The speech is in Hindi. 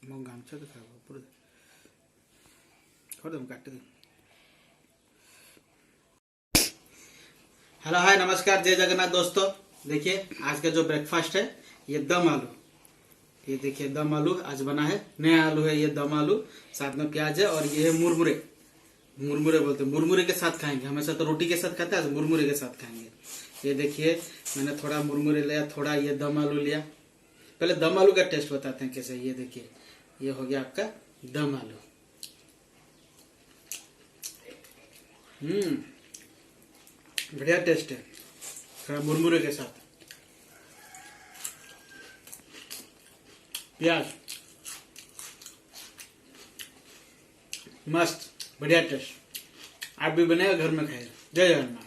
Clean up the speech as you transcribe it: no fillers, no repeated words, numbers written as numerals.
ମୋ ଗାମଛା ଦେଖା पूरे कर दो काट दो। हेलो हाय नमस्कार जय जगन्नाथ दोस्तों। देखिए आज का जो ब्रेकफास्ट है ये दम आलू। ये देखिए दम आलू आज बना है, नया आलू है ये दम आलू, साथ में प्याज है और ये है मुरमुरे। मुरमुरे बोलते हैं, मुरमुरे के साथ खाएंगे। हमेशा तो रोटी के साथ खाते हैं, आज मुरमुरे के साथ खाएंगे। ये देखिए मैंने थोड़ा मुरमुरे लिया, थोड़ा ये दम आलू लिया। पहले दम आलू का टेस्ट बताते हैं कैसे। ये देखिए ये हो गया आपका दम आलू। बढ़िया टेस्ट है, थोड़ा मुरमुरे के साथ प्याज, मस्त बढ़िया टेस्ट। आप भी बनाए घर में खाइए। जय जगन्नाथ।